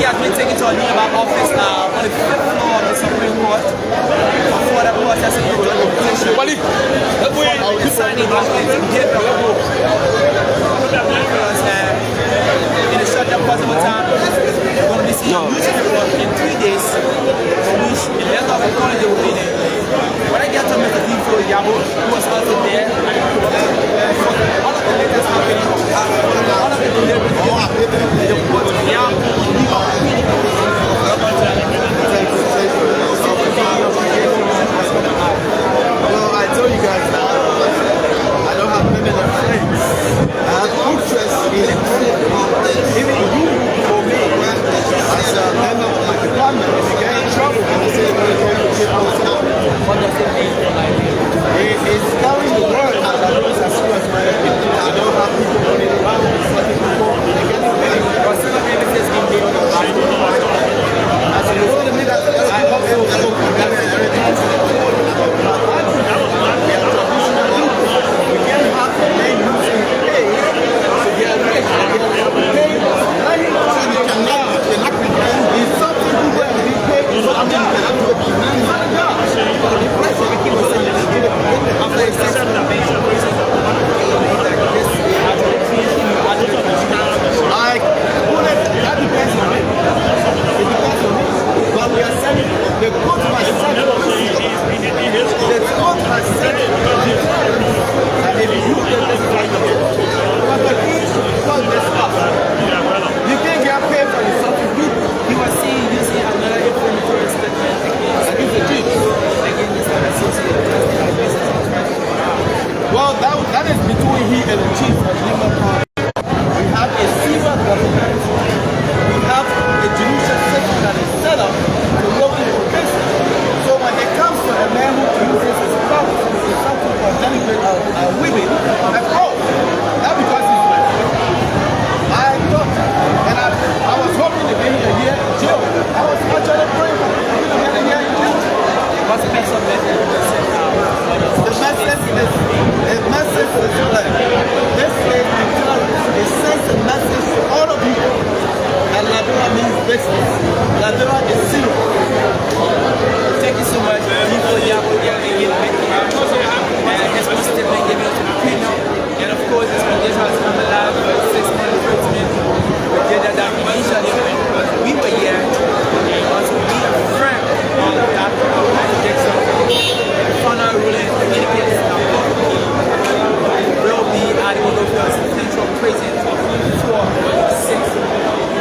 He has been taken to a nearby office on the 5th floor of the Supreme Court for the processing of the petition for signing documents because in a short possible time we're going to be seeing in 3 days for which the letter of apology will be there. When I get to Mr. Yeazeh, who was also there, for all of the latest happening, all of the deliveries, the report, uses his power to something for deliberate women at all. Not because he's black. I thought, and I was hoping to get him a year in jail. I was actually praying for him to get a year in jail. What's the message that you sent out? The message is like, this is it sends a message to all of you that Liberia means business. Liberia is zero. Thank you so much. People Yeazeh and his statement given to the people. And of course, this congregation has come alive for 6 months imprisonment. We did that initially when we were here. And also we affirmed all of that. The final ruling indicates that will be at the Monrovia Central Prison for 6.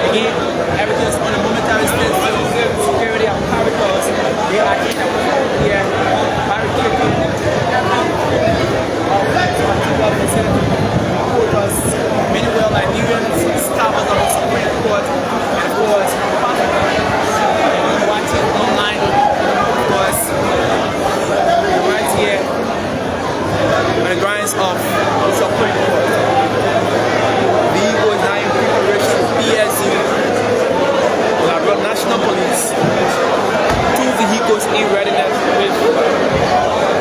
Again, everything is on a momentary standstill. Security apparatus, they are in here, barricading because many well Liberian staff of the Supreme Court, and of course, watching online, was right here on the grounds of the Supreme Court. We were now in preparation for Yeazeh, the National Police, 2 vehicles in readiness with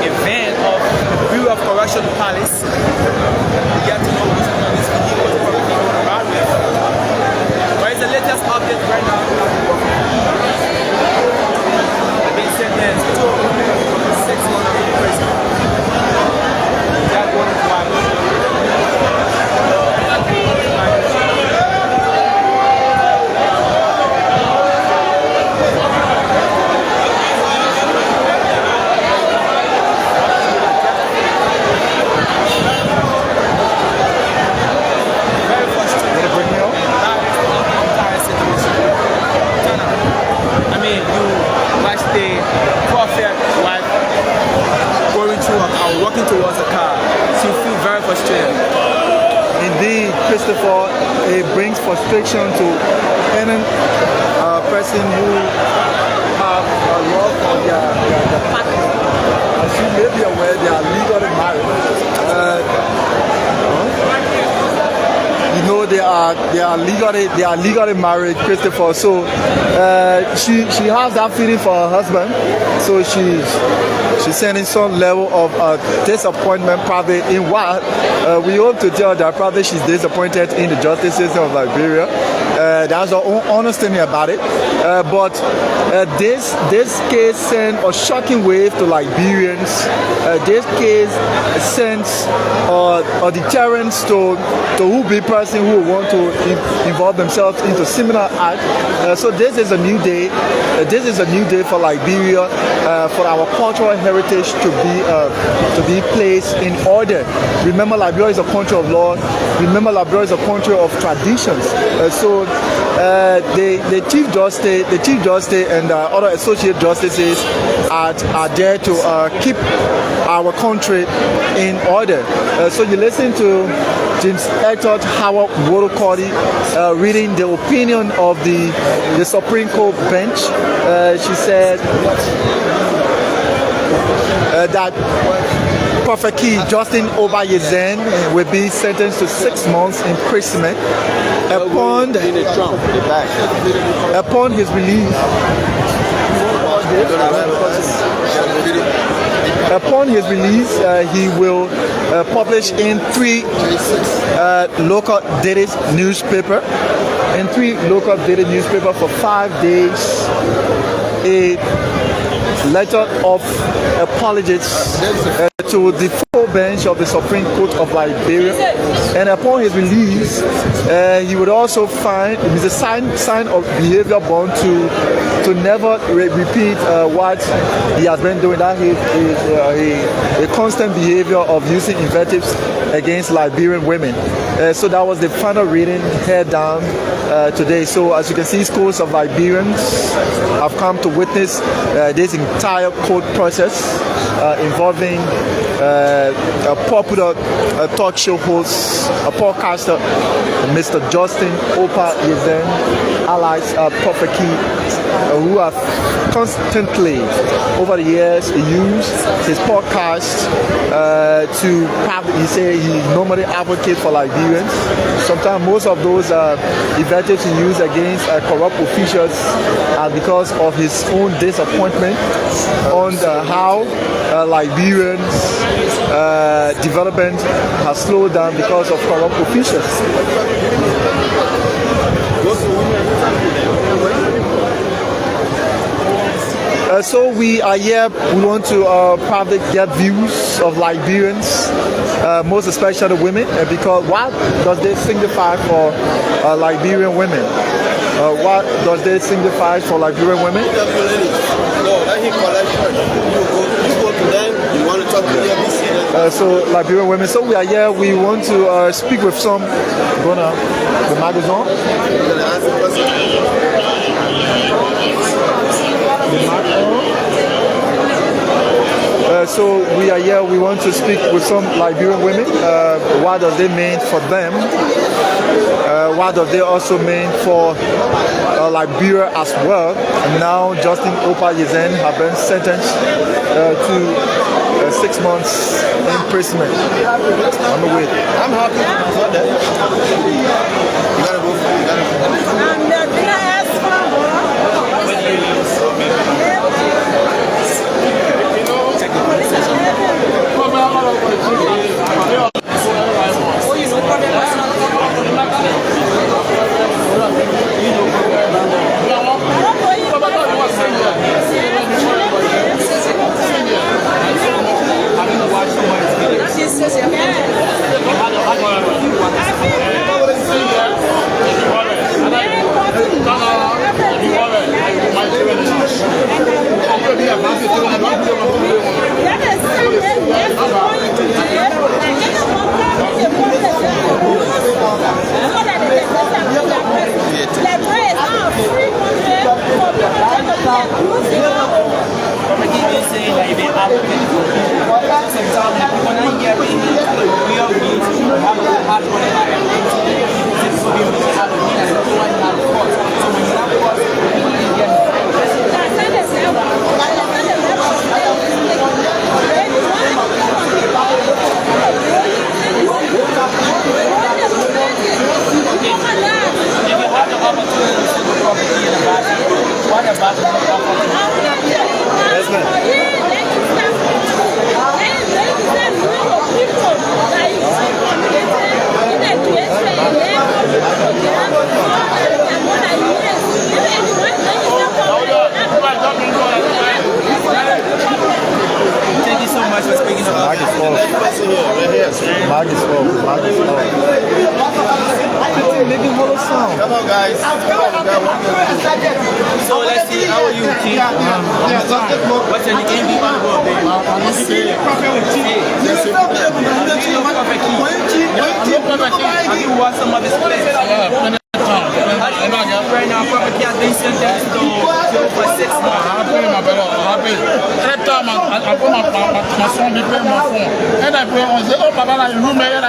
a van of the Bureau of Correction Palace. We get to know which one of these vehicles is probably going around with. What is the latest update right now? I've been sentenced to 6 months in prison. That one is why. Walking towards a car, so you feel very frustrated. Indeed, Christopher, it brings frustration to any person who have a love for their partner. As you may be aware, they are legally married. You know they are legally married, Christopher. So she has that feeling for her husband. So she's sending some level of disappointment probably in what we hope to tell that probably she's disappointed in the justice system of Liberia. That's our own understanding about it. But this case sent a shocking wave to Liberians. This case sends a deterrence to who-be person who want to involve themselves into similar act. So this is a new day. This is a new day for Liberia, for our cultural heritage to be placed in order. Remember, Liberia is a country of law. Remember, Liberia is a country of traditions. So the Chief Justice and other associate justices are there to keep our country in order. So you listen to James Hector Howard Wodokodi reading the opinion of the Supreme Court bench. She said that Prophet Key Justin Oba Yeazeh will be sentenced to 6 months imprisonment upon his release. Upon his release, he will publish in 3 local dated newspaper. For 5 days, a letter of apologies to the full bench of the Supreme Court of Liberia, and upon his release, he would also find it is a sign of behavior bond to never repeat what he has been doing. That is a constant behavior of using invectives against Liberian women. So that was the final reading head down today. So as you can see, schools of Liberians have come to witness this entire court process involving a popular talk show host, a podcaster, Mr. Justin Oba Yeazeh, alias Prophet Key who have constantly over the years used his podcast to he say he normally advocate for Liberians. Sometimes most of those invented to use against corrupt officials are because of his own disappointment on how Liberians development has slowed down because of corrupt officials. So we are here, we want to probably get views of Liberians, most especially women, because what does this signify for Liberian women? What does this signify for Liberian women? No, let him collect first. You go to them, you want to talk to them, you see them. So Liberian women, so we are here, we want to speak with some, the magazine. So we are here, we want to speak with some Liberian women. What does it mean for them? What does it also mean for Liberia as well? And now Justin Yeazeh has been sentenced to 6 months imprisonment. On the way. I'm happy for that. You gotta go for it. Come on, guys. So let's see, how are you, Chief? What's your name? Have you watched some of his plays? Right now, Prophet Key has been sentenced to jail for 6 months. I put my son, he pay my phone. And I pray on say, oh, Papa, like room here,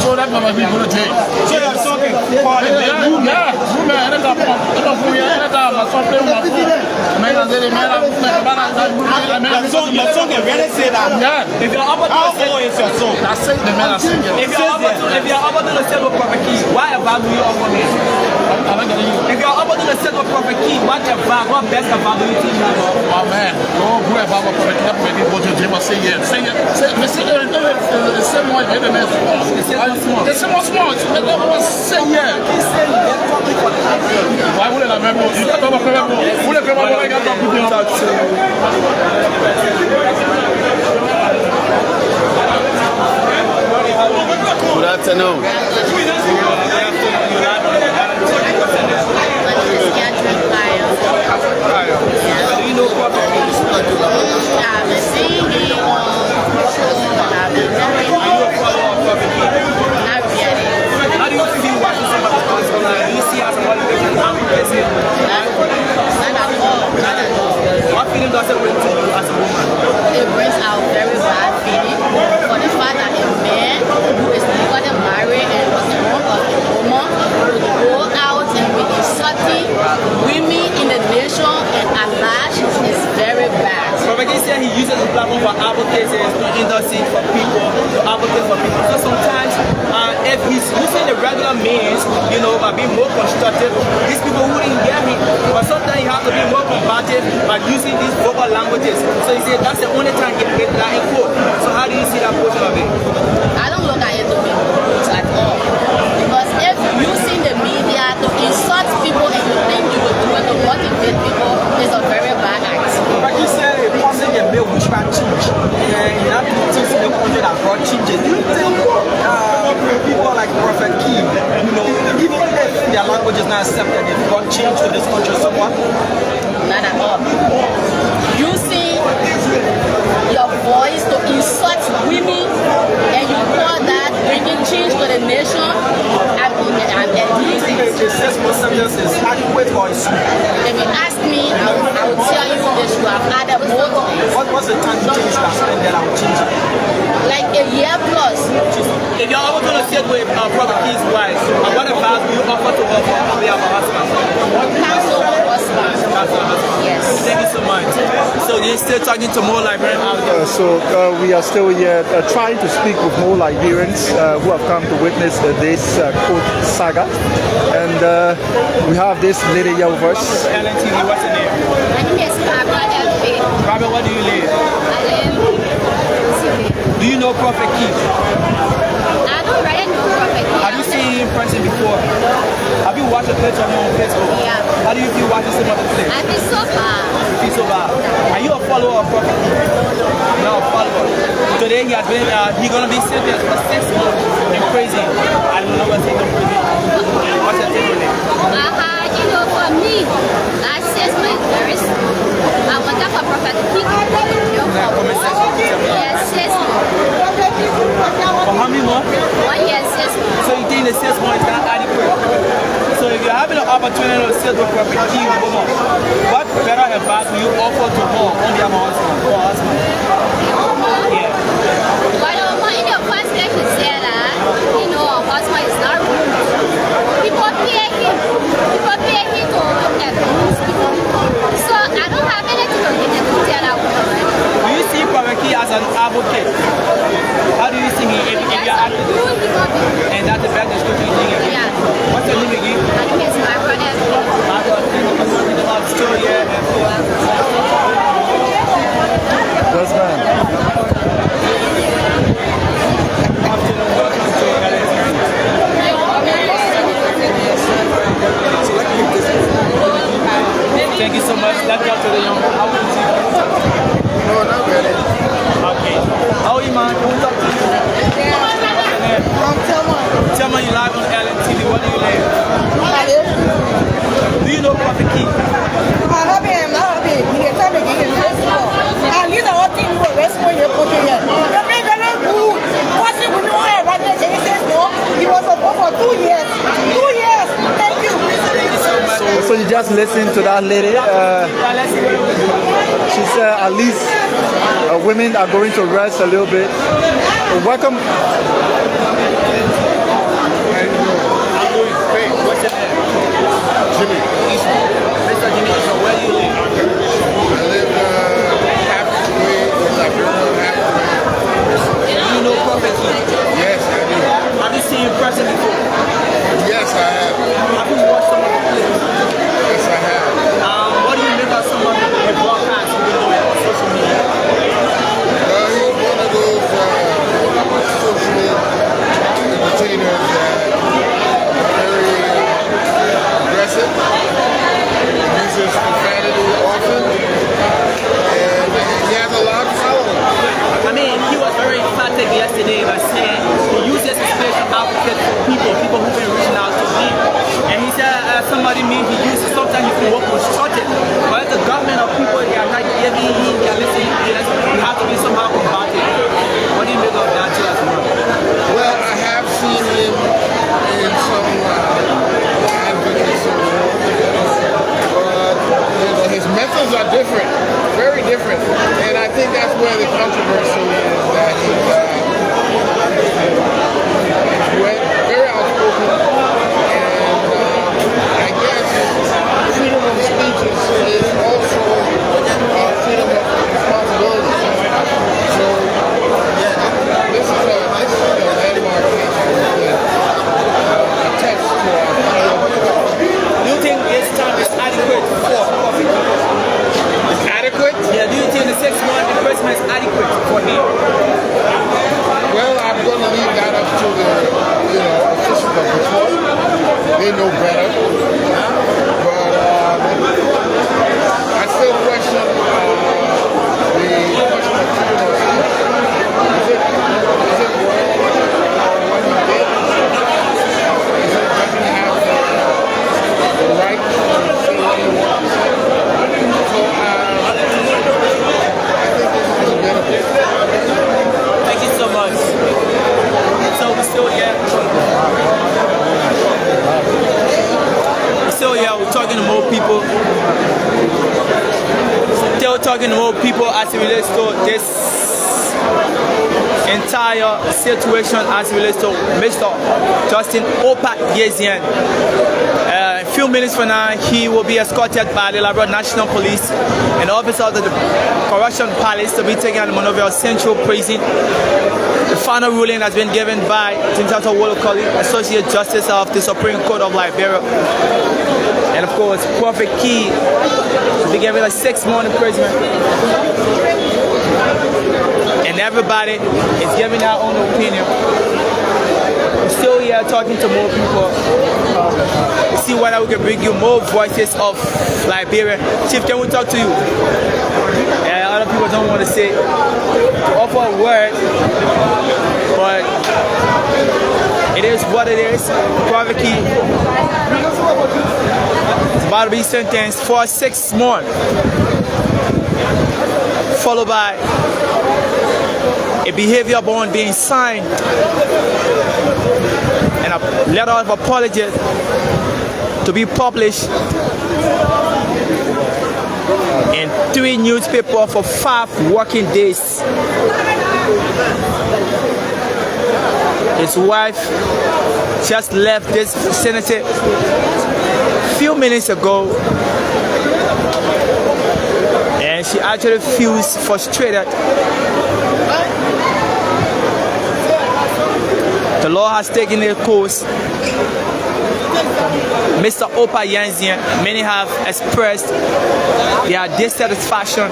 so that Papa be go to jail. So you're talking for the room here, and I got my son pay my phone. Man, I said, man, your song can really say that. Yeah. If you're able to say it's your song. I say the man, I say if you're able to say with Prophet Key, why about you offer me? If you're able to say with Prophet Key, what best about you? Oh man, go about what Prophet Key, maybe go to jail, say it. Say it. Say more, maybe man. It's small. Say yeah. Why would I remember? You got to remember. Good afternoon. What feeling does it bring to you as a woman? It brings out very bad feeling for the fact that a man who is legally married and was born of a woman will go out and be insulting women in the nation he said he uses the platform for advocates to industry for people, to advocate for people. So sometimes if he's using the regular means, you know, by being more constructive, these people wouldn't get him. But sometimes you have to be more combative by using these vocal languages. So he said that's the only time he get that in court. So how do you see that portion of it? I don't look at it to be good at all. Because if using the media to insult people and you think you will do it to motivate people, it's a very bad act. Like you said, a person can make witchcraft change. And you have to teach the country that brought changes. Do you think people like Prophet Kim, you know, even if their language is not accepted, they brought change to this country somewhat? Not at all. Using your voice to insult women and you call that bringing change to the nation, I'm against it. The 6-month sentence is adequate or is If you ask me, I will tell you they should have added more to it. what's the time change you have spent that I will change it? Like a year plus. If you're ever going to sit with Prophet Kim's wife, what advice do you offer to her on behalf of her husband? Counsel her husband. Yes. Thank you so much. So you're still talking to more Liberians out there? We are still here trying to speak with more Liberians who have come to witness this court saga. And we have this lady here with us. LNTV, what's your name? My name is Barbara LP. Robert, where do you live? I live in City. Do you know Prophet Kim? I don't really know Prophet. Have you seen him in person before? Have you watched a clip of him on Facebook? Yeah. How do you feel watching some of the clips? I feel so bad. You feel so bad. Are you a follower of Prophet Kim? No, a follower. Today he has been, he's going to be sentenced for 6 months in prison. I don't know what's in prison. What's your take on it? You know, for me, that 6 months very small. I want that for Prophet King. Yes, 6 months. For how many more? 1 year, 6 months. So you think the 6 months is not adequate? So if you're having an opportunity to sit with Prophet Kim, what better advice will you offer to her on behalf of her husband? Yeah. But in your first place, you said that, you know, our husband is not rude. People pay him. People pay him to abuse people. So I don't have anything to tell that woman, right? Do you see Prophet Kim as an advocate? How do you see him if you're acting? And that's the best description you think? Yeah. What's your name again? My name is Barbara F. Yes, ma'am. Thank you so much. Let's go to the young. How old is he? No, not really. Okay. How are you, man? Can we talk to you? I'm Thelma. Tell me you live on LNTV. What do you live? I live. Do you know Prophet Kim? I love him. I love him. He is trying to get his hands up. And these are all things who are rescuing your country here. The man that is good. Watching with no hair right there. He says no. He was supposed for 2 years. 2 years. Thank you. So you just listen to that lady. She said at least women are going to rest a little bit. Welcome. Jimmy. Mr. Jimmy, so where do you live? I live halfway in Liberia, halfway. Do you know Prophet Kim? Yes, I do. Have you seen him in person before? Yes, I have. Have you watched some of the clips? Yes, I have. What do you make of some of the broadcasts you've been doing on social media? He's one of those social entertainers that are very aggressive, uses profanity often, and he has a large following. I mean, he was very emphatic yesterday by saying he uses his special advocate for people who've been reaching out to him. And he said, somebody mean he uses, sometimes he can work constructive. But if the government or people, they are not giving him, they are listening, you have to be somehow combative. What do you make of that too as well? Well, I have seen him in some advocacy but his methods are different, very different. And I think that's where the controversy is, that he's very outspoken. And I guess freedom of speech is also freedom of responsibility. is adequate for him? Well, I'm going to leave that up to the officials of the court. They know better. But I still question the question of freedom of speech. Is it wrong what he did? Doesn't he have the right to say what he wants to say? So I think this is a benefit. Thank you so much. So we're still here. We're talking to more people. Still talking to more people as it relates to this entire situation as it relates to Mr. Justin Opa Yeazeh. A few minutes from now, he will be escorted by the Liberia National Police and officers of the Correction Palace to be taken to Monrovia Central Prison. The final ruling has been given by Tintato Wolokoli, Associate Justice of the Supreme Court of Liberia. And of course, Prophet Key will be given a 6-month imprisonment. And everybody is giving their own opinion. We're still here talking to more people. See whether we can bring you more voices of Liberia. Chief, can we talk to you? Yeah, other people don't want to say, to offer a word, but it is what it is. Prophet Key is about to be sentenced for 6 months, followed by a behavior bond being signed and a letter of apology to be published in 3 newspapers for 5 working days. His wife just left this vicinity a few minutes ago, and she actually feels frustrated. The law has taken a course. Mr. Opa Yeazeh, many have expressed their dissatisfaction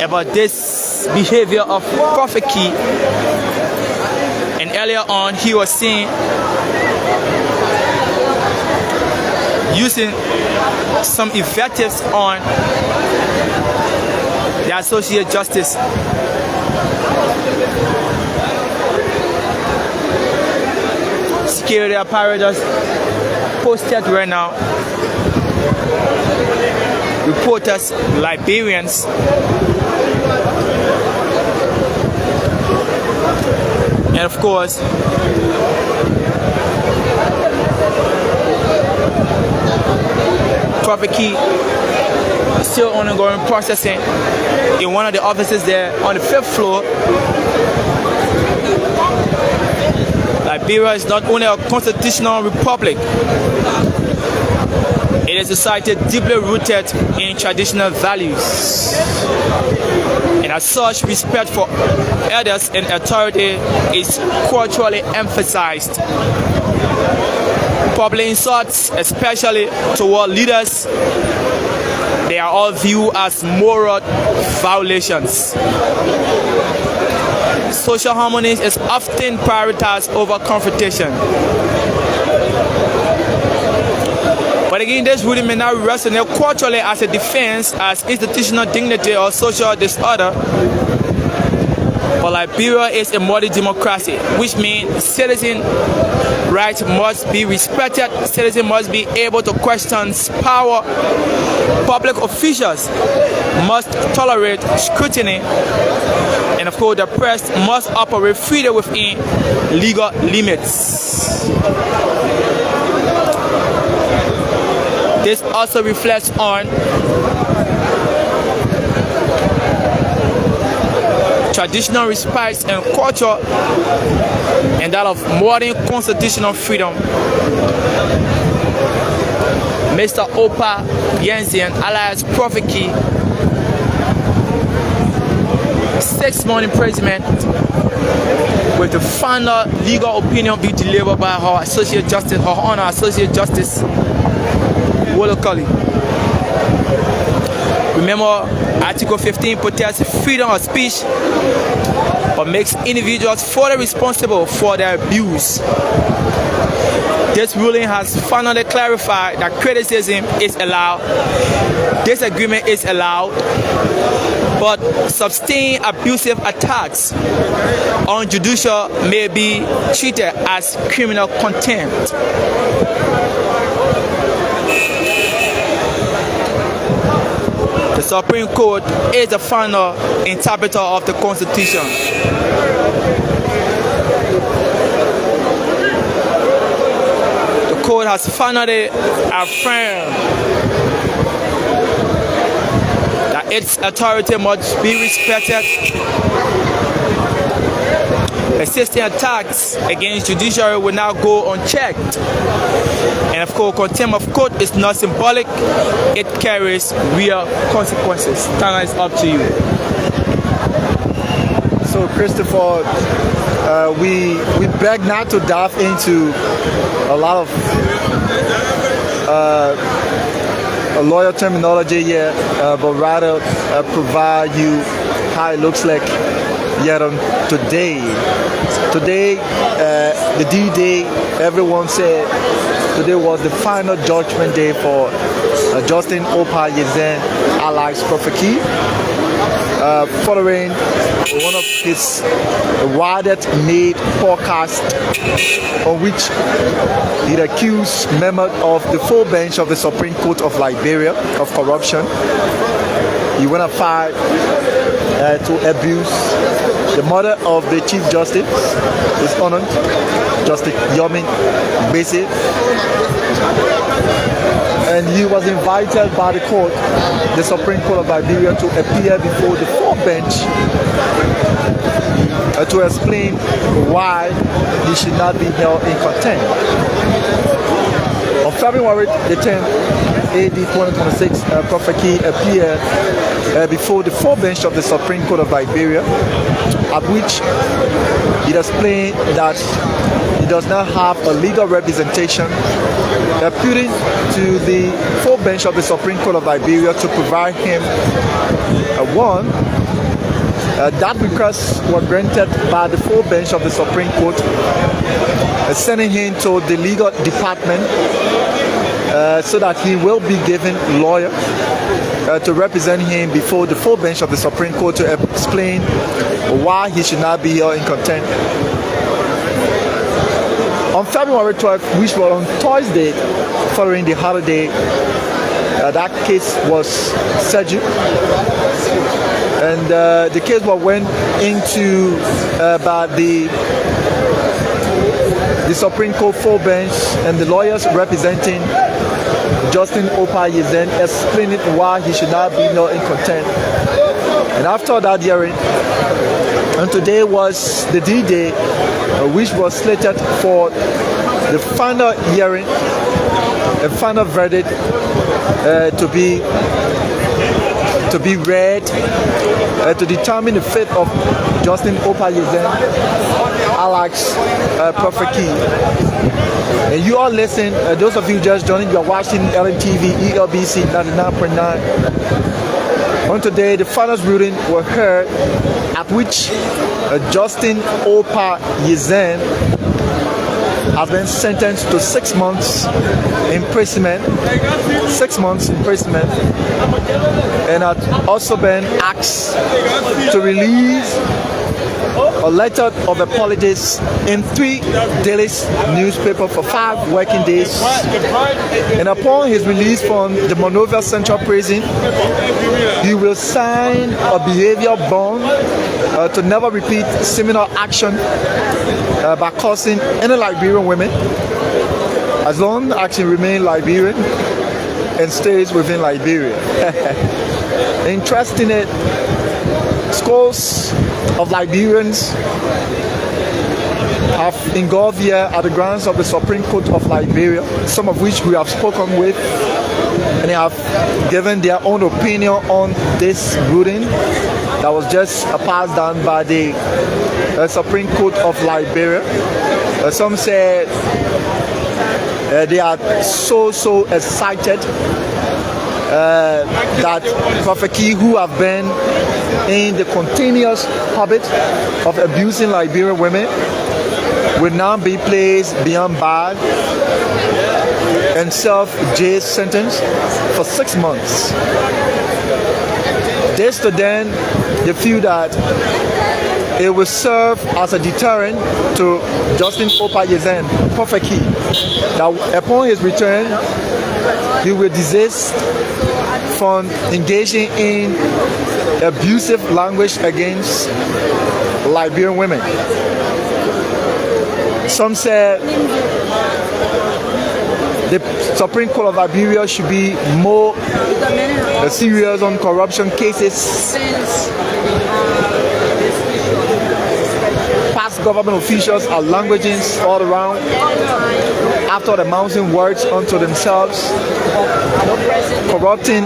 about this behavior of Prophet Key. And earlier on, he was seen using some invectives on the Associate Justice. Security apparatus posted right now. Reporters, Liberians, and of course, Prophet Key still ongoing processing in one of the offices there on the 5th floor. Liberia is not only a constitutional republic, it is a society deeply rooted in traditional values. And as such, respect for elders and authority is culturally emphasized. Public insults, especially toward leaders, they are all viewed as moral violations. Social harmony is often prioritized over confrontation. But again, this ruling may not resonate culturally as a defense as institutional dignity or social disorder. But Liberia is a modern democracy, which means citizen rights must be respected. Citizens must be able to question power. Public officials must tolerate scrutiny. And of course, the press must operate freely within legal limits. This also reflects on traditional respect and culture and that of modern constitutional freedom. Mr. Opa Yeazeh, alias Prophet Key, 6-month imprisonment with the final legal opinion being delivered by her Associate Justice, her Honor Associate Justice Wolokoli. Remember, Article 15 protects freedom of speech but makes individuals fully responsible for their abuse. This ruling has finally clarified that criticism is allowed, disagreement is allowed, but sustained abusive attacks on judicial may be treated as criminal contempt. The Supreme Court is the final interpreter of the Constitution. The court has finally affirmed that its authority must be respected. Persistent attacks against judiciary will now go unchecked. And of course, contempt of court is not symbolic, it carries real consequences. Tana, it's up to you. So Christopher, we beg not to dive into a lot of lawyer terminology here, but rather provide you how it looks like yet on today. Today, the D-Day, everyone said today was the final judgment day for Justin Opa Yeazeh alias Prophet Key, following one of his widely made podcasts on which he accused members of the full bench of the Supreme Court of Liberia of corruption. He went afar to abuse the mother of the Chief Justice, His Honor, Justice Yeazeh, and he was invited by the court, the Supreme Court of Liberia, to appear before the full bench to explain why he should not be held in contempt. On February the 10th, AD 2026, Prophet Key appeared before the full bench of the Supreme Court of Liberia, at which he explained that he does not have a legal representation, appealing to the full bench of the Supreme Court of Liberia to provide him that request was granted by the full bench of the Supreme Court, sending him to the legal department so that he will be given a lawyer to represent him before the full bench of the Supreme Court to explain why he should not be held in contempt. On February 12th, which was on Thursday following the holiday, that case was scheduled, and the case was went into by the Supreme Court full bench, and the lawyers representing Justin Opa Yeazeh explaining why he should not be held in contempt. And after that hearing, and today was the D-Day, which was slated for the final hearing, a final verdict to be read to determine the fate of Justin Opa Yeazeh, alias Prophet Key. And you all listen, those of you just joining, you are watching LNTV ELBC 99.9. On today, the final ruling were heard, at which Justin Opa Yeazeh has been sentenced to 6 months imprisonment, 6 months imprisonment, and has also been asked to release a letter of apologies in 3 daily newspapers for 5 working days. And upon his release from the Monrovia Central Prison, he will sign a behavior bond to never repeat similar action by causing any Liberian women, as long as he remains Liberian and stays within Liberia. Interesting it, scores of Liberians have engulfed here at the grounds of the Supreme Court of Liberia, some of which we have spoken with, and they have given their own opinion on this ruling that was just passed down by the Supreme Court of Liberia. Some said they are so excited that Prophet Key, who have been in the continuous habit of abusing Liberian women, will now be placed beyond bond and serve jail sentence for 6 months. This to then, they feel that it will serve as a deterrent to Justin Opa Yeazeh, Prophet Key. Now, upon his return, he will desist from engaging in abusive language against Liberian women. Some say the Supreme Court of Liberia should be more serious on corruption cases. Past government officials are languaging all around after the mountain words unto themselves, corrupting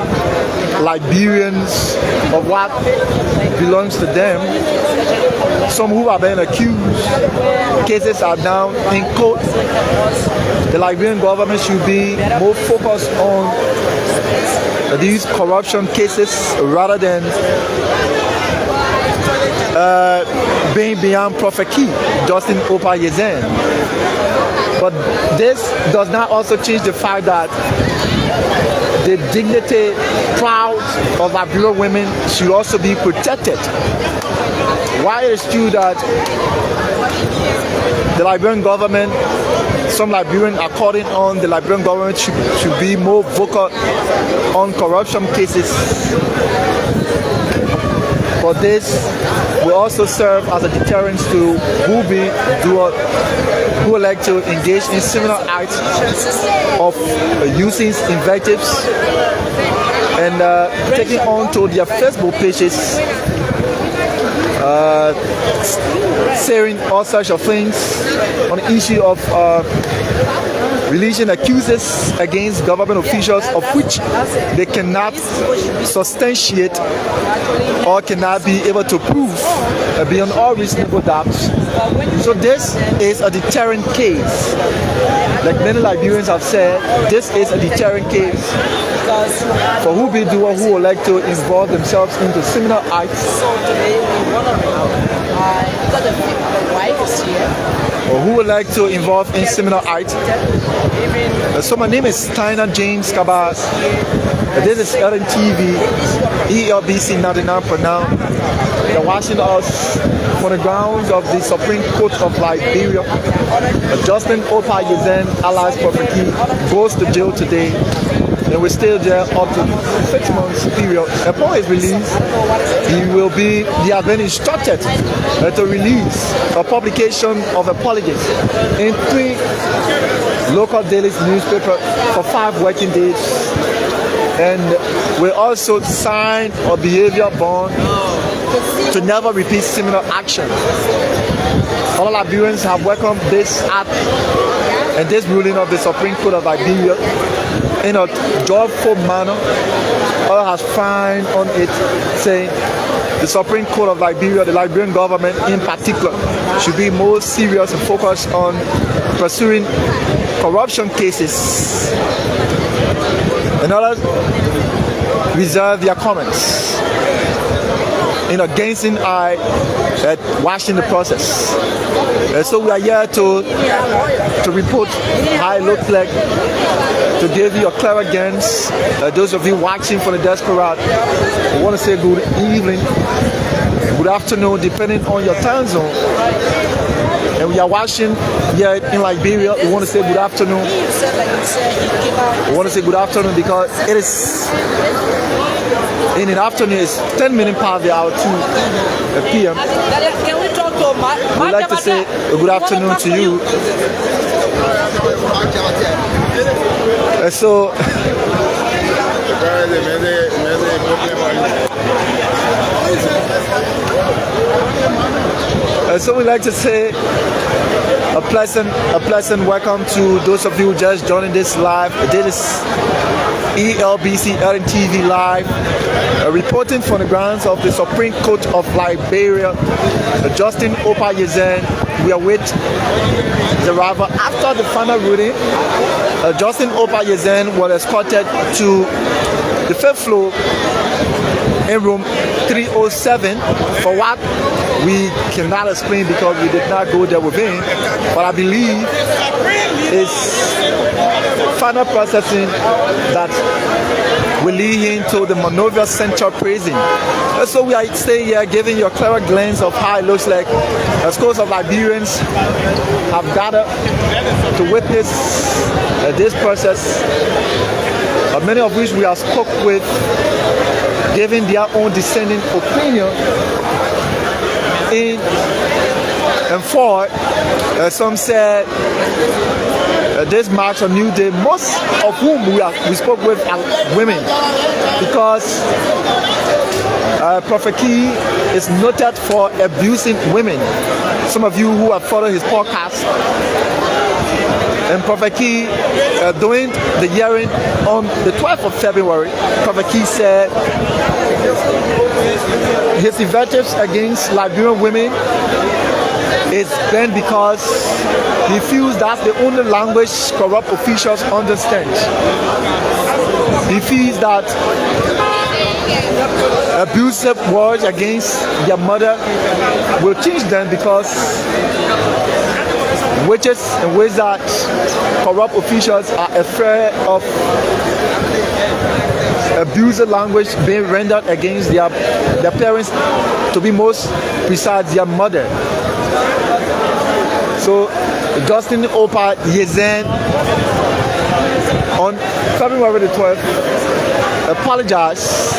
Liberians of what belongs to them. Some who have been accused, cases are now in court. The Liberian government should be more focused on these corruption cases rather than being beyond Prophet Key, Justin Opa Yeazeh. But this does not also change the fact that the dignity, proud of Liberian women should also be protected. Why it is true that the Liberian government, some Liberians are calling on the Liberian government should be more vocal on corruption cases. But this will also serve as a deterrent to who would like to engage in similar acts of using invectives and taking on to their Facebook pages, saying all sorts of things on the issue of religion accuses against government officials of which they cannot substantiate or cannot be able to prove beyond all reasonable doubts. So this is a deterrent case. Like many Liberians have said, this is a deterrent case for who would like to involve themselves into similar acts, or who would like to involve in similar acts. So my name is Tyner James Kabas. This is LNTV, ELBC 99 for now. They're watching us from the grounds of the Supreme Court of Liberia. Justin Opa Yeazeh, alias Prophet Key, goes to jail today. And we're still there up to 6 months period. Upon his release, he has been instructed to release a publication of apologies in 3 local daily newspapers for 5 working days. And we also sign a behavior bond to never repeat similar action. All Liberians have welcomed this act and this ruling of the Supreme Court of Liberia in a joyful manner. All has signed on it, saying the Supreme Court of Liberia, the Liberian government in particular, should be more serious and focused on pursuing corruption cases. And others reserve their comments in a gazing eye at watching the process. So we are here to report how it looks like, to give you a clear against those of you watching from the diaspora. We want to say good evening, good afternoon, depending on your time zone. And we are watching here in Liberia. We want to say good afternoon. We want to say good afternoon because it is in the afternoon. It's 10 minutes past the hour 2 p.m. Can we talk to We'd like to say good afternoon to you. So so we'd like to say a pleasant welcome to those of you just joining this live. This is ELBC LNTV Live, reporting from the grounds of the Supreme Court of Liberia. Justin Opa Yeazeh, we await the arrival after the final ruling. Justin Opa Yeazeh was escorted to the 5th floor in room 307 for what we cannot explain because we did not go there with him, but I believe it's final processing that will lead him to the Monrovia Central Prison. And so we are staying here giving you a clever glance of how it looks like. A scores of Liberians have gathered to witness this process, many of which we have spoke with, giving their own dissenting opinion in and for. Some said this marks a new day, most of whom we spoke with are women, because Prophet Key is noted for abusing women. Some of you who have followed his podcast, and Prophet Key, during the hearing on the 12th of February, Prophet Key said his invectives against Liberian women is banned because he feels that's the only language corrupt officials understand. He feels that abusive words against their mother will change them because witches and wizards, corrupt officials are afraid of abusive language being rendered against their parents, to be most precise, their mother. So Justin Opa Yeazeh on February the 12th apologized,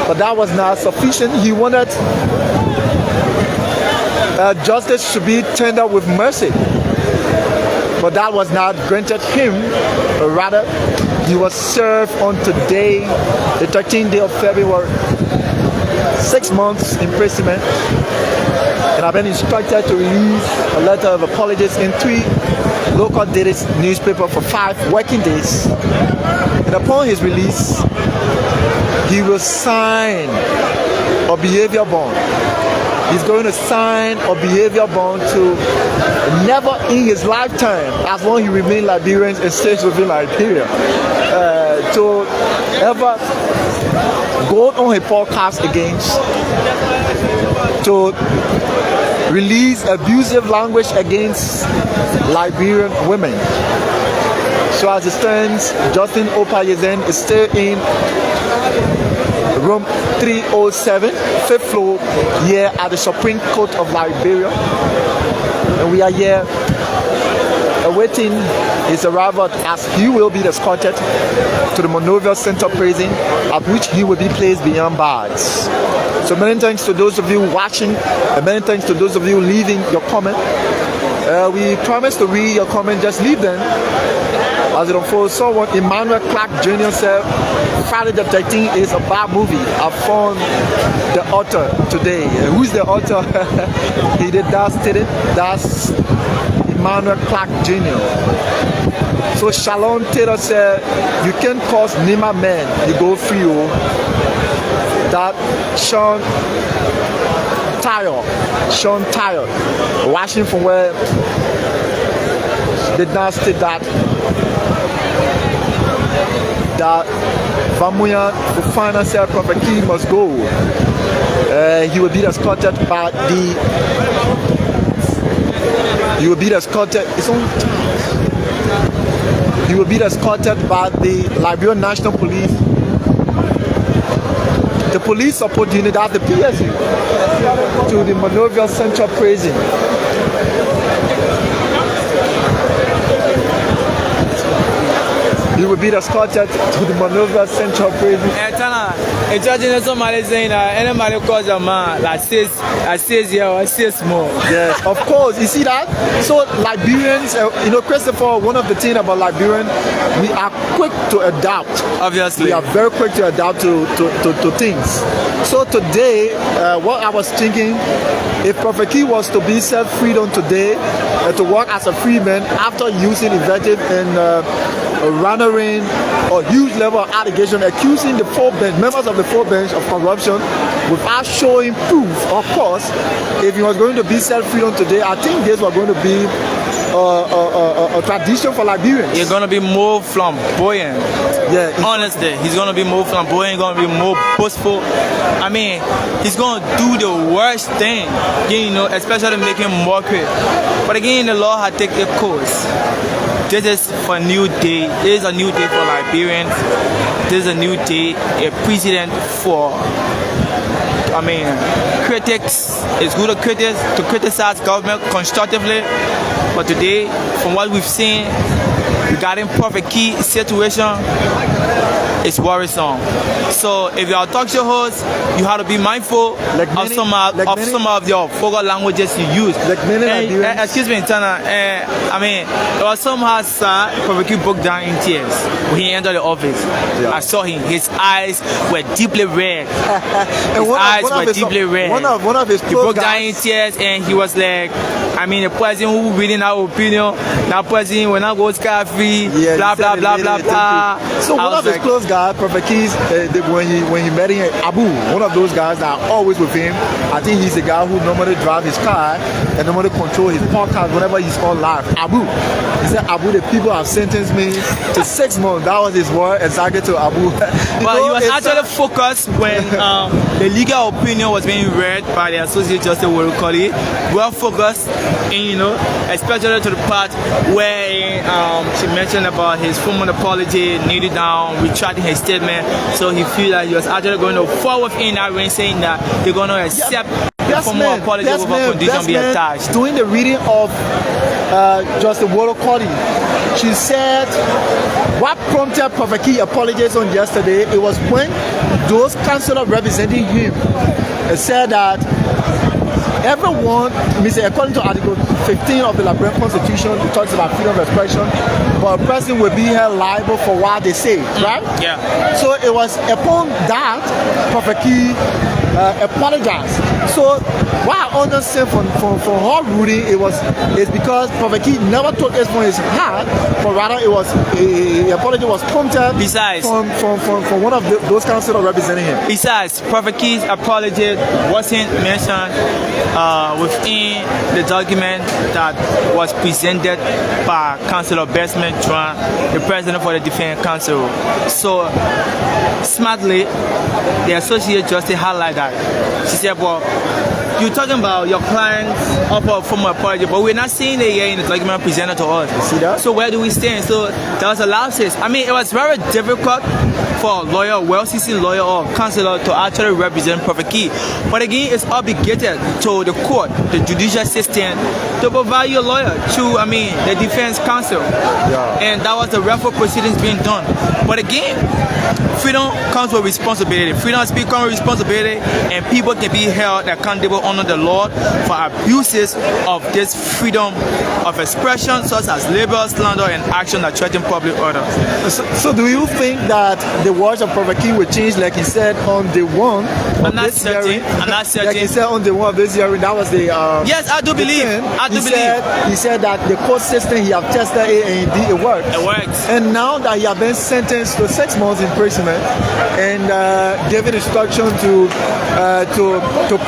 but that was not sufficient. He wanted justice should be tendered with mercy, but that was not granted him. Rather, he was served on today, the 13th day of February, 6 months imprisonment, and I've been instructed to release a letter of apologies in 3 local daily newspapers for 5 working days. And upon his release, he will sign a behavior bond. He's going to sign a behavior bond to never in his lifetime, as long as he remains Liberian and stays within Liberia, to ever go on a podcast against, to release abusive language against Liberian women. So as it stands, Justin Opa Yeazeh is still in room 307, 5th floor, here at the Supreme Court of Liberia. And we are here awaiting his arrival, as he will be escorted to the Monrovia Central Prison, at which he will be placed beyond bars. So many thanks to those of you watching, and many thanks to those of you leaving your comment. We promise to read your comment, just leave them as it unfolds. Someone, Emmanuel Clark Jr. said, Friday the 13th is a bad movie. I found the author today. Who's the author? He did that stated. That's Emmanuel Clark Jr. So Shalom Taylor said, you can cause Nima men, you go free. That Sean Tyre, watching from where did not state that Vamuyan for financial Prophet Key must go. He will be escorted by the. He will be escorted. He will be escorted by the Liberian National Police. The police support unit at the PSU to the Monrovia Central Prison. He will be escorted to the Monrovia Central Prison. Yes, of course. You see that? So Liberians, Christopher, one of the things about Liberian, we are quick to adapt. Obviously. We are very quick to adapt to things. So today, what I was thinking, if Prophet Key was to be set freedom today, to work as a free man after using invective and runnering or huge level of allegation accusing the members of the 4 bench of corruption without showing proof. Of course, if he was going to be set freedom today, I think this was going to be a tradition for Liberians. He's gonna be more flamboyant. Yeah, Honestly, he's gonna be more flamboyant, gonna be more boastful. I mean, he's gonna do the worst thing, you know, especially making mockery. But again, the law had taken a course. This is for a new day. This is a new day for Liberians. This is a new day, a precedent for, I mean, critics. It's good to criticize government constructively. But today, from what we've seen regarding Prophet Key situation, it's worrisome. So if you are a talk show host, you have to be mindful of some of your focal languages you use. Excuse me, Tana. I mean, it was somehow sad. Prophet Key broke down in tears when he entered the office. Yeah. I saw him. His eyes were deeply red. One of his he broke down in tears, and he was like, I mean, the person who reading our opinion, that person when I go scot-free, blah blah blah blah blah. So one of his close guys, Prophet Keys, when he met him, Abu, one of those guys that are always with him. I think he's the guy who normally drives his car and normally control his podcast whenever he's on live. Abu, he said, Abu, the people have sentenced me to 6 months. That was his word exactly to Abu. Well, he was actually focused when the legal opinion was being read by the Associate Justice World-Collie. Well focused, and you know, especially to the part where she mentioned about his formal apology, kneeled down, retracting his statement. So he feel that he was actually going to fall within that range, saying that they're going to accept the formal apology without condition be attached. During the reading of Justice World-Collie, she said what prompted Prophet Key apologies on yesterday, it was when those councillors representing him said that everyone, according to Article 15 of the Liberian Constitution, it talks about freedom of expression, but a person will be held liable for what they say, right? Yeah. So it was upon that Prophet Key apologized. So what I understand from her ruling, it's because Prophet Key never took it from his heart, but rather it was the apology was prompted from one of those councillors representing him. Besides, Prophet Key's apology wasn't mentioned within the document that was presented by Councillor Besman Tran, the president for the Defense Council. So smartly, the Associate Justice highlighted that. She said, well, you're talking about your clients up for formal apology, but we're not seeing it here in the document presented to us. You see that? So where do we stand? So there was a lapses. I mean, it was very difficult for a lawyer, well-seasoned lawyer or counselor to actually represent Prophet Key. But again, it's obligated to the court, the judicial system, to provide you a lawyer to, the defense counsel. Yeah. And that was the referral proceedings being done. But again, freedom comes with responsibility. Freedom of speech comes with responsibility, and people can be held accountable under the law for abuses of this freedom of expression, such as libel, slander, and action that threaten public order. So do you think that the words of Prophet Key will change, like he said on the one of this hearing? I'm not certain. Like he said on the one of this hearing, that was the yes, I do believe. He said that the court system, he have tested it and indeed it works. It works. And now that he has been sentenced to 6 months imprisonment and given instruction to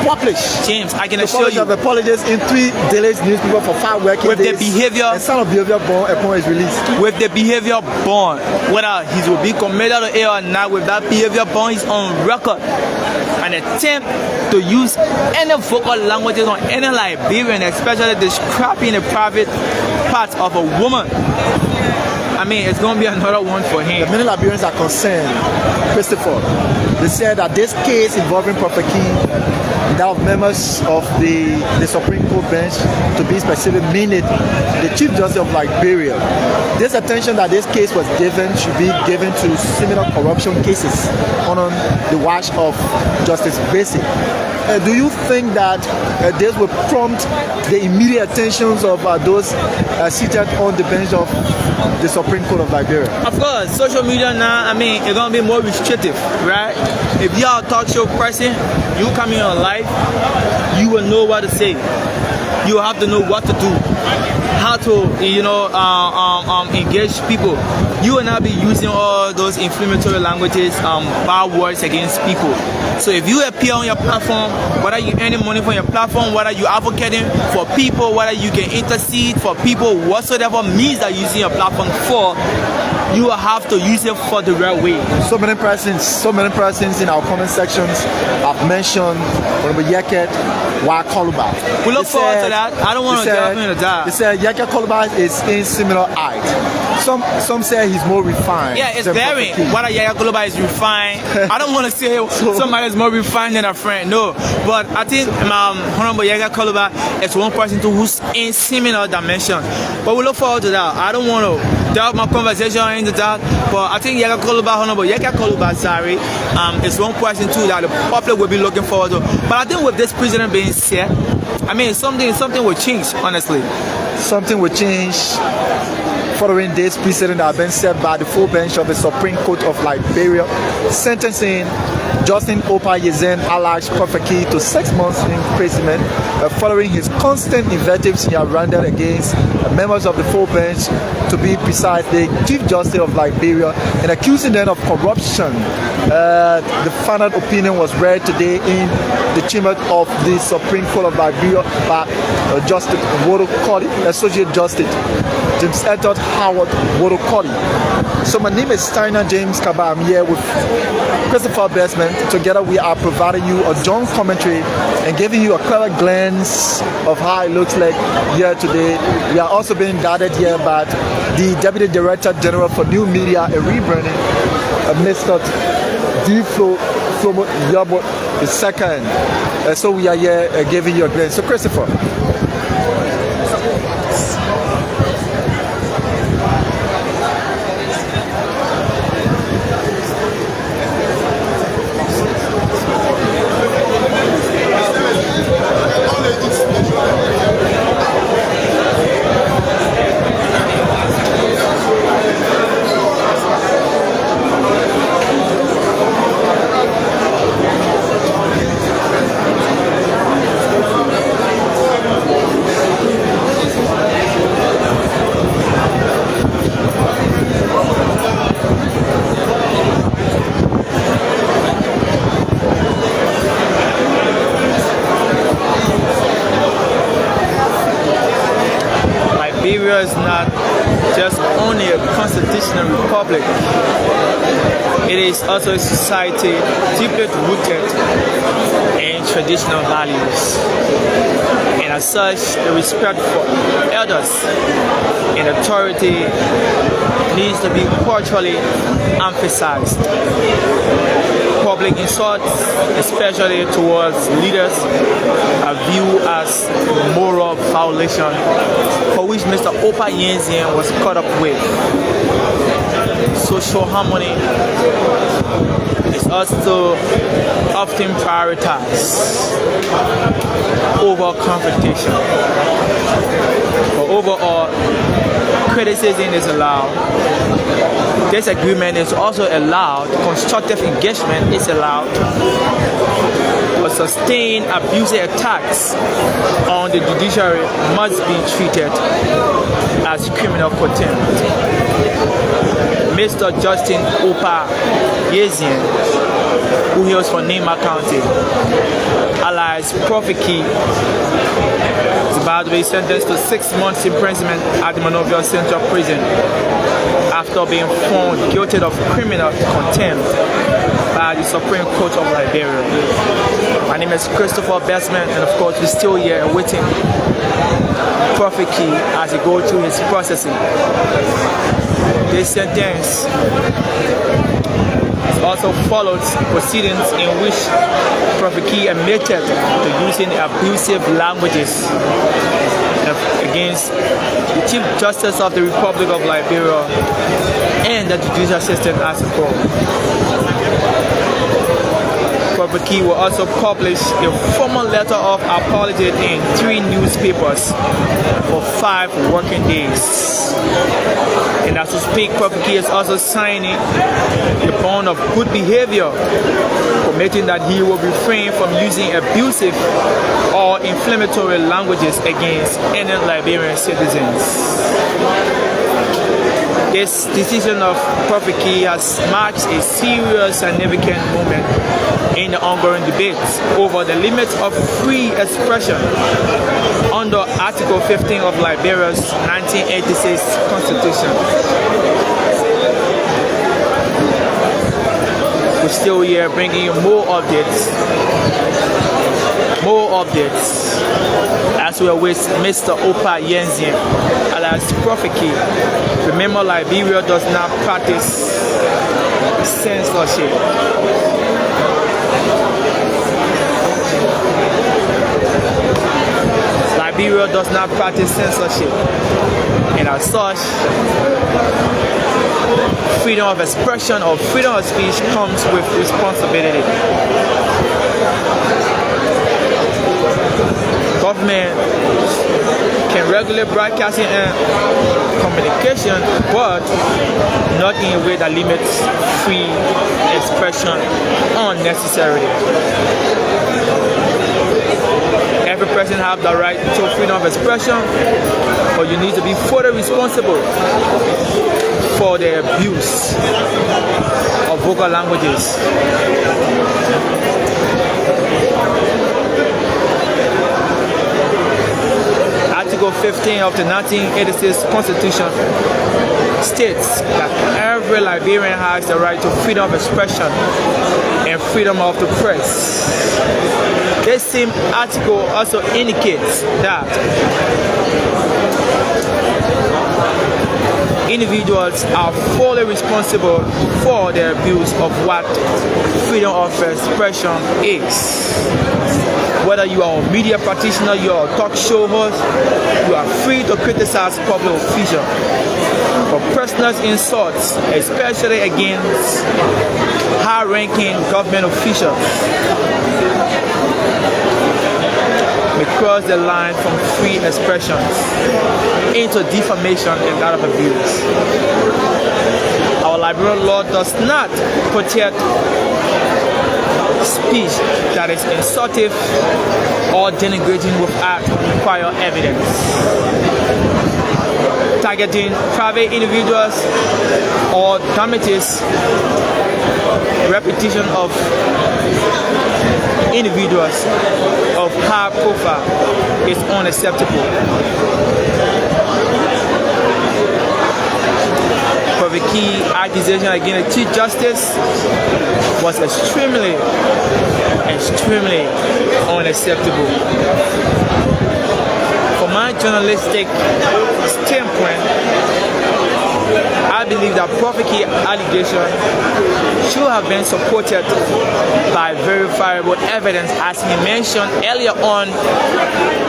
publish. James, I can assure you. Of apologies in 3 daily newspapers for 5 working with days. The behavior, and son of behavior born upon his release. With the behavior born, whether he will be committed to error or not, with that behavior born, he's on record. An attempt to use any vocal languages on any Liberian, especially describing the private parts of a woman. It's going to be another one for him. The many Liberians are concerned, Christopher. They said that this case involving Prophet Key, that of members of the Supreme Court bench, to be specific, meaning the Chief Justice of Liberia. This attention that this case was given should be given to similar corruption cases on the watch of Justice Basic. Do you think that this will prompt the immediate attentions of those seated on the bench of the Supreme Court of Liberia? Of course, social media now, it's going to be more restrictive, right? If you are a talk show person, you come in on live, you will know what to say. You have to know what to do, how to, engage people. You will not be using all those inflammatory languages, bad words against people. So if you appear on your platform, whether you earning money from your platform, whether you advocating for people, whether you can intercede for people, whatsoever means that you're using your platform for, you will have to use it for the right way. So many persons in our comment sections have mentioned Yeazeh Koluba. We look forward to that. I don't want to jump into that. They said Yeazeh Koluba is in similar height. Some say he's more refined. Yeah, it's varying. Whether Yeazeh Koluba is refined, I don't want to say somebody is more refined than a friend. No, but I think Honorable Yeazeh Koluba is one person who's in similar dimension. But we look forward to that. I don't want to delve my conversation into that, but I think Honorable Yeazeh Koluba, is one person too that the public will be looking forward to. But I think with this president being set, I mean something will change, honestly. Something will change following this precedent that has been set by the full bench of the Supreme Court of Liberia, sentencing Justin Opa Yeazeh alias Prophet Key to 6 months imprisonment following his constant invectives he had rendered against members of the full bench, to be precise, the Chief Justice of Liberia, and accusing them of corruption. The final opinion was read today in the chamber of the Supreme Court of Liberia by Justice Wodokoli, Associate Justice James Edward Howard Wodokoli. So my name is Steiner James Kaba. I'm here with Christopher Bestman. Together we are providing you a joint commentary and giving you a clever glance of how it looks like here today. We are also being guided here by the Deputy Director General for New Media and Rebranding, Mr. D. Flomo Yabo II. So we are here giving you a glance. So Christopher. Liberia is not just only a constitutional republic, it is also a society deeply rooted in traditional values. And as such, the respect for elders and authority needs to be culturally emphasized. Public insults, especially towards leaders, are viewed as moral violation, for which Mr. Opa Yeazeh was caught up with. Social harmony is also often prioritized over confrontation. But overall, criticism is allowed. Disagreement is also allowed. Constructive engagement is allowed. But sustained abusive attacks on the judiciary must be treated as criminal contempt. Mr. Justin Opa Yeazeh, who hails from Nema County, alias Prophet Key, is about to be sentenced to 6 months imprisonment at the Monrovia Central Prison after being found guilty of criminal contempt by the Supreme Court of Liberia. My name is Christopher Bestman, and of course we're still here awaiting Prophet Key as he goes through his processing. This sentence also followed proceedings in which Prophet Key admitted to using abusive languages against the Chief Justice of the Republic of Liberia and the judicial system as a whole. Prophet Prophet Key will also publish a formal letter of apology in 3 newspapers for 5 working days. And as we speak, Prophet Key is also signing the bond of good behavior, committing that he will refrain from using abusive or inflammatory languages against any Liberian citizens. This decision of Prophet Key has marked a serious significant moment in the ongoing debates over the limits of free expression under Article 15 of Liberia's 1986 Constitution. We're still here bringing you more updates as we await Mr. Opa Yeazeh alias Prophet Key. Remember, Liberia does not practice censorship. Liberia does not practice censorship, and as such, freedom of expression or freedom of speech comes with responsibility. Government can regulate broadcasting and communication, but not in a way that limits free expression unnecessarily. Every person has the right to freedom of expression, but you need to be fully responsible for the abuse of vocal languages. Article 15 of the 1986 Constitution states that every Liberian has the right to freedom of expression and freedom of the press. This same article also indicates that individuals are fully responsible for the abuse of what freedom of expression is. Whether you are a media practitioner, you are a talk show host, you are free to criticize public officials for personal insults, especially against high-ranking government officials. We cross the line from free expressions into defamation and that of abuse. Our Liberian law does not protect speech that is insultive or denigrating without prior evidence. Targeting private individuals or damages reputation of individuals of high profile is unacceptable. For the key accusation against the Chief Justice was extremely unacceptable. From my journalistic standpoint, I believe that Prophet Key allegation should have been supported by verifiable evidence, as he mentioned earlier on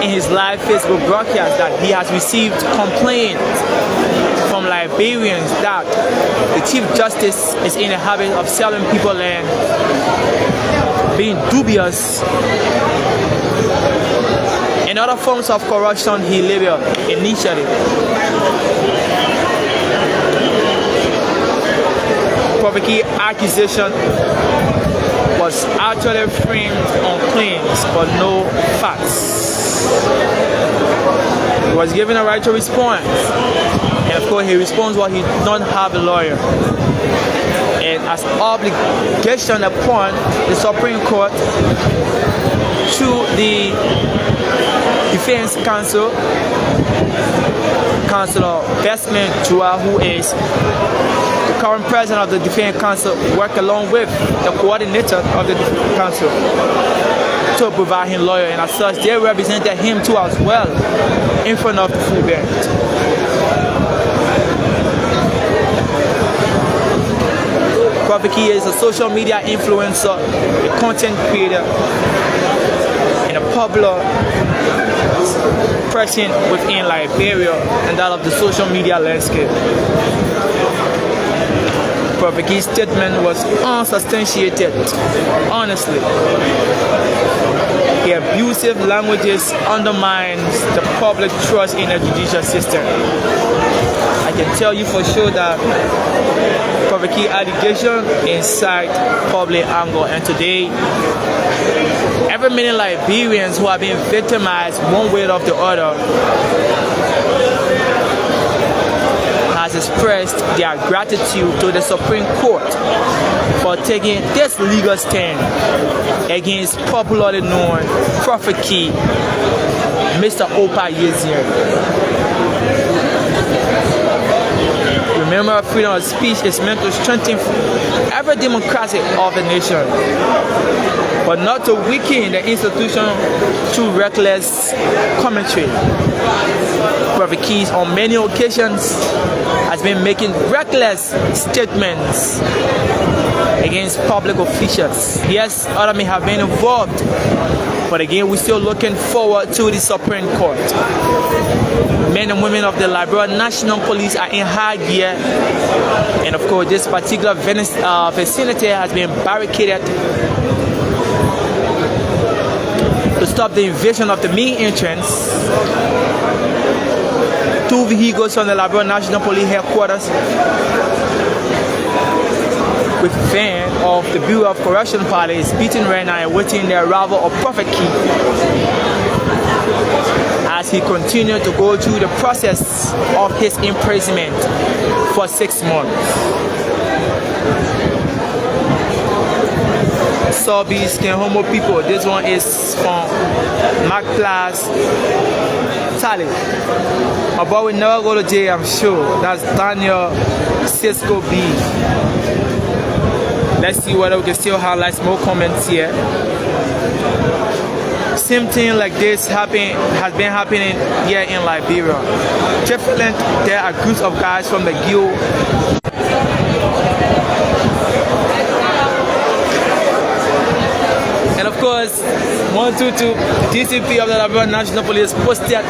in his live Facebook broadcast that he has received complaints from Liberians that the Chief Justice is in the habit of selling people land, being dubious, and other forms of corruption he labeled initially. Prophet Key accusation was actually framed on claims but no facts. He was given a right to respond, and of course he responds while he don't have a lawyer. And as obligation upon the Supreme Court through the Defense Counsel, Councilor Desmond Chua, who is the current president of the Defense Council, work along with the coordinator of the Defense Council to provide him lawyer, and as such they represented him too as well in front of the full bench. Prophet Key is a social media influencer, a content creator, and a popular person within Liberia and that of the social media landscape. Prophet Key's statement was unsubstantiated, honestly. The abusive languages undermines the public trust in the judicial system. I can tell you for sure that Prophet Key allegation incite public anger, and today every many Liberians who have been victimized one way or the other has expressed their gratitude to the Supreme Court for taking this legal stand against popularly known Prophet Key, Mr. Opa Yeazeh. Remember, freedom of speech is meant to strengthen every democracy of a nation, but not to weaken the institution through reckless commentary. Prophet Keys on many occasions has been making reckless statements against public officials. Yes, others may have been involved, but again, we're still looking forward to the Supreme Court. Men and women of the Liberia National Police are in high gear, and of course, this particular vicinity has been barricaded to stop the invasion of the main entrance. 2 vehicles from the Liberia National Police headquarters with van of the Bureau of Correction Party is beating right now and waiting the arrival of Prophet Key as he continued to go through the process of his imprisonment for 6 months. Sobis, Kenhomo people, this one is from Mac Plus Tally. My boy will never go to jail, I'm sure. That's Daniel Cisco B. Let's see whether we can still highlight more comments here. Same thing like this has been happening here in Liberia. Definitely, there are groups of guys from the guild. And of course, 122 DCP of the Liberia National Police posted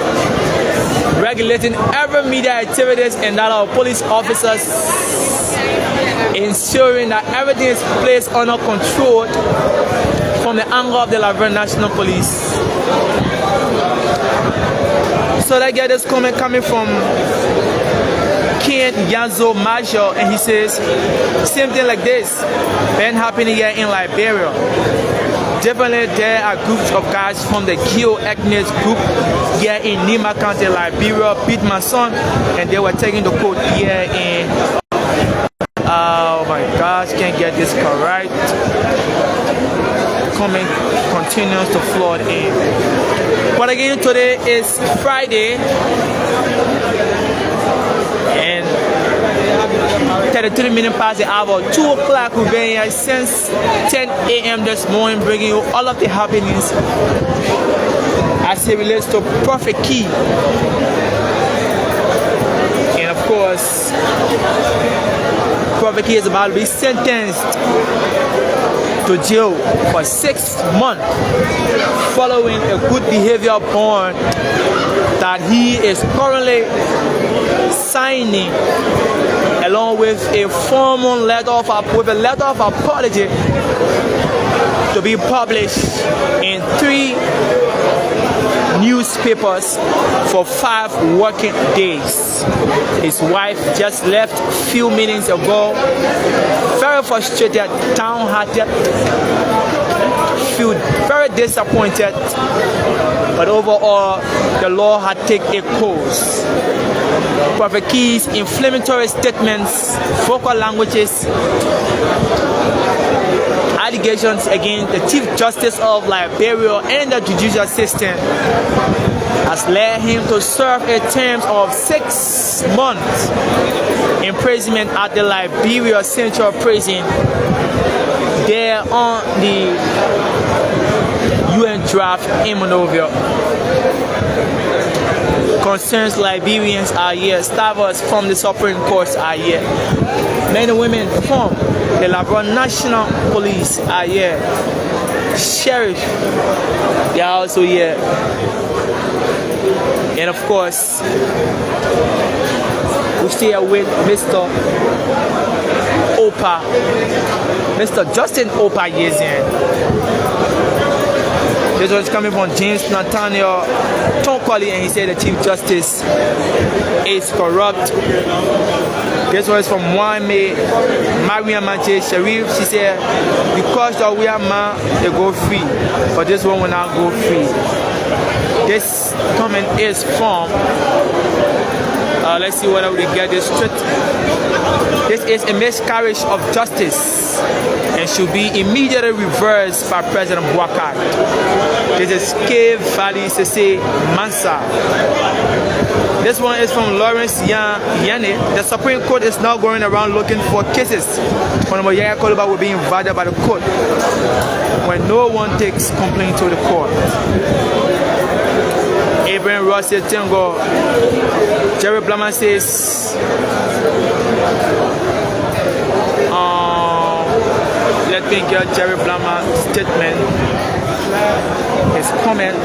regulating every media activities and that of police officers, ensuring that everything is placed under control from the angle of the Liberia National Police. So I get this comment coming from Yeazeh Major, and he says, same thing like this been happening here in Liberia. Definitely there are groups of guys from the Geo ethnic group here in Nima County, Liberia, beat my son, and they were taking the court here in, oh my gosh, can't get this correct. Comment continues to flood in. But again, today is Friday, and 33 minutes past the hour, 2 o'clock. We've been here since 10 a.m. this morning, bringing you all of the happenings as it relates to Prophet Key. And of course, Prophet Key is about to be sentenced to jail for 6 months following a good behavior bond that he is currently signing, along with a formal letter of apology to be published in 3 newspapers for 5 working days. His wife just left a few minutes ago, very frustrated, downhearted, feel very disappointed, but overall the law had taken a course. Prophet Key's inflammatory statements, vocal languages, allegations against the Chief Justice of Liberia and the judicial system has led him to serve a term of 6 months imprisonment at the Monrovia Central Prison there on the UN draft in Monrovia. Concerns Liberians are here, staffers from the Supreme Court are here, men and women from the Liberia National Police are here, sheriff, they are also here, and of course we stay with Mr. Opa, Mr. Justin Opa Yeazeh. This was coming from James Nathaniel Tonkoli, and he said the Chief Justice is corrupt. This was from Wame Mariam Manche Sharif. She said, because we are man, they go free, but this one will not go free. This comment is from, let's see whether we get this straight. This is a miscarriage of justice and should be immediately reversed by President Bouakar. This is Cave Valley Sese Mansa. This one is from Lawrence Yane. The Supreme Court is now going around looking for cases when Yaya Koluba will be invited by the court when no one takes complaint to the court. Abraham Ross says, Tingo. Jerry Blama says, let me get Jerry Blama's statement, his comment.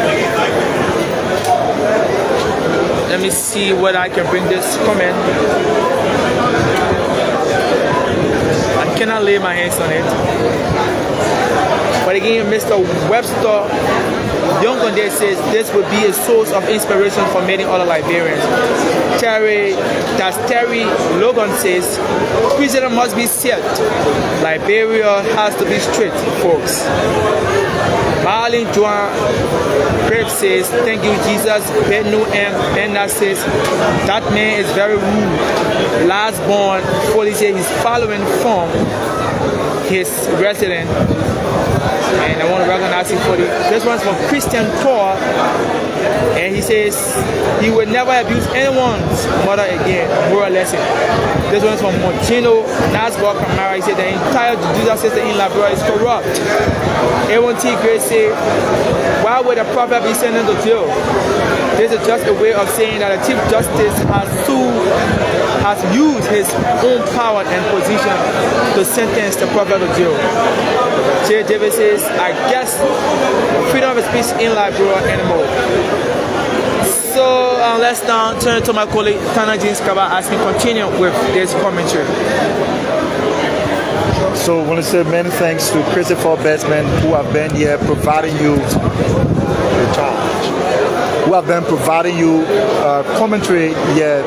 Let me see whether I can bring this comment. I cannot lay my hands on it. But again, Mr. Webster Youngonde says this would be a source of inspiration for many other Liberians. Terry Logan says prison must be set. Liberia has to be straight, folks. Marlene Joan Crep says, thank you, Jesus. Benu M. Benda says, that man is very rude. Last born, Foley says he's following from his resident. And I want to recognize him for this one's from Christian Tor. And he says he would never abuse anyone's mother again. Moral lesson. This one's from Montino Nasbor Kamara. He said the entire judicial system in Liberia is corrupt. A1T Grace said, why would a prophet be sent into jail? This is just a way of saying that the Chief Justice has used his own power and position to sentence the prophet to jail. J. Davis says, I guess freedom of speech in Liberia anymore. So let's now turn to my colleague Tana Jeans Kaba as he continue with this commentary. So I want to say many thanks to Christopher Bestman who have been here providing you the charge. Who have been providing you commentary here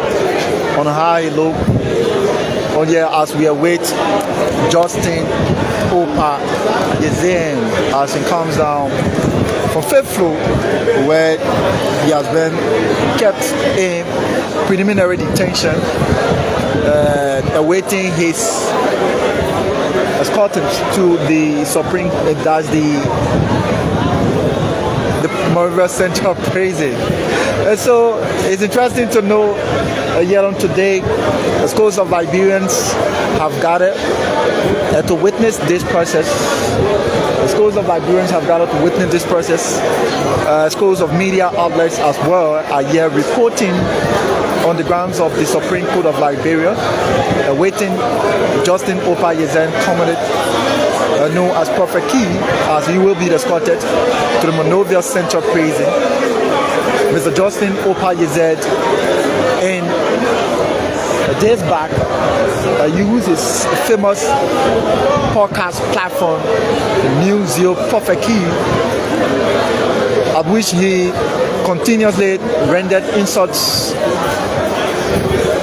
on high, low, on here as we await Justin Opa Yeazeh as he comes down from 5th floor where he has been kept in preliminary detention awaiting his escortance to the Supreme, that's the Monrovia Central Prison. And so it's interesting to know yet on today, scores of Liberians have gathered to witness this process. Scores of Liberians have gathered to witness this process. Scores of media outlets as well are here reporting on the grounds of the Supreme Court of Liberia, awaiting Justin Opa Yeazeh, commonly known as Prophet Key, as he will be escorted to the Monrovia Central Prison. Mr. Justin Opa Yeazeh, in days back, used his famous podcast platform, the New Zero Prophet Key, at which he continuously rendered insults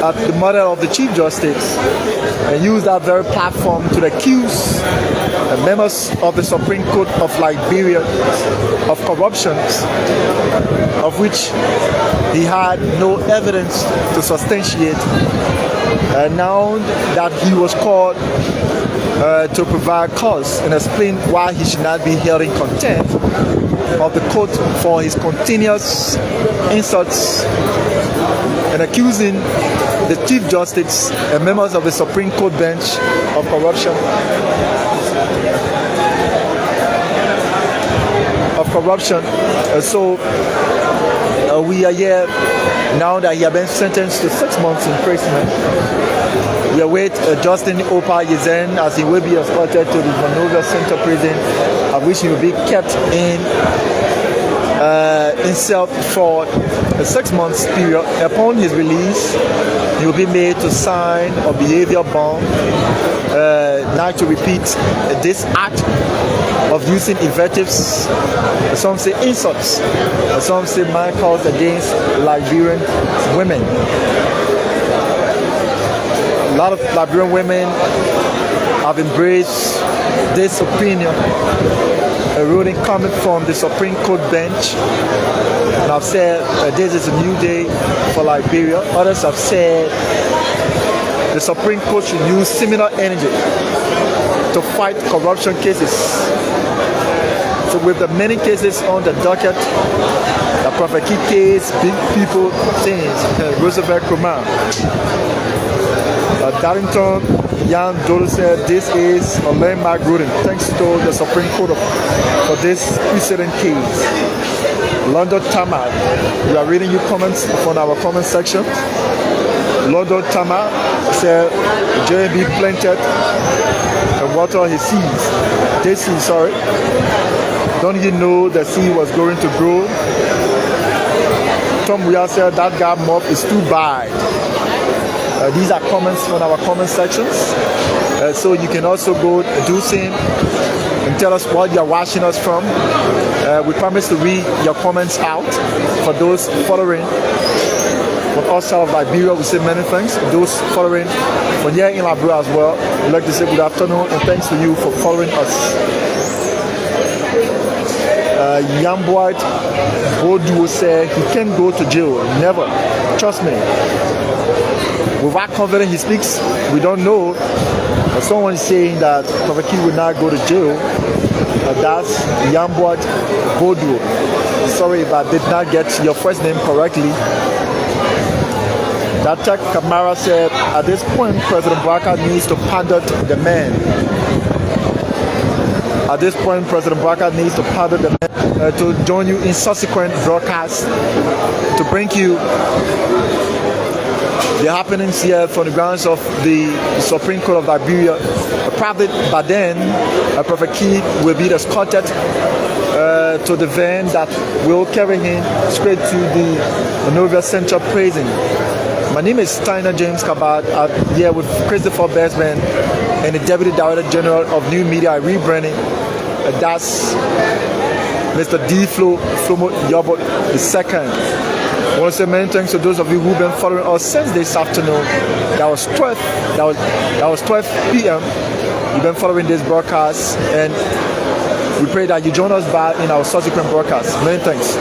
at the mother of the Chief Justice and used that very platform to accuse members of the Supreme Court of Liberia of corruption, of which he had no evidence to substantiate. Now that he was called to provide cause and explain why he should not be held in contempt of the court for his continuous insults and accusing the Chief Justice and members of the Supreme Court bench of corruption. So we are here now that he has been sentenced to 6 months imprisonment. We await Justin Opa Yeazeh as he will be escorted to the Monrovia Central Prison, at which he will be kept in cell for a 6 months period. Upon his release, he will be made to sign a behavior bond not to repeat this act of using invectives, some say insults, some say man calls against Liberian women. A lot of Liberian women have embraced this opinion, a ruling coming from the Supreme Court bench, and have said this is a new day for Liberia. Others have said the Supreme Court should use similar energy to fight corruption cases. So with the many cases on the docket, the Prophet Key case, big people things, Roosevelt Kumar, Darrington Yan Dole said this is a landmark ruling thanks to the Supreme Court for this precedent case. London Tamar, we are reading you comments from our comment section. London Tamar said JB planted the water he sees. They see, sorry. Don't you know the sea was going to grow? Tom Weah said that guy mob is too bad. These are comments from our comment sections. So you can also go do same and tell us what you're watching us from. We promise to read your comments out for those following. From outside of Liberia, we say many thanks. Those following from here in Liberia as well, we'd like to say good afternoon and thanks to you for following us. Yamboy Bodu said he can't go to jail. Never. Trust me. With what confidence he speaks, we don't know. But someone is saying that Prophet Key will not go to jail. That's Yamboy Bodu. Sorry if I did not get your first name correctly. That Tech Kamara said, at this point, President Barker needs to pardon the man. At this point, President Barker needs to pardon the man to join you in subsequent broadcasts to bring you the happenings here from the grounds of the Supreme Court of Liberia. Probably by then, Prophet Key will be escorted to the van that will carry him straight to the Monrovia Central Prison. My name is Steiner James Kabad. I'm here with Christopher Bestman and the Deputy Director General of New Media Rebranding. That's Mr. D. Flomo Yobot II. I want to say many thanks to those of you who've been following us since this afternoon. That was 12 p.m. You've been following this broadcast, and we pray that you join us back in our subsequent broadcasts. Many thanks.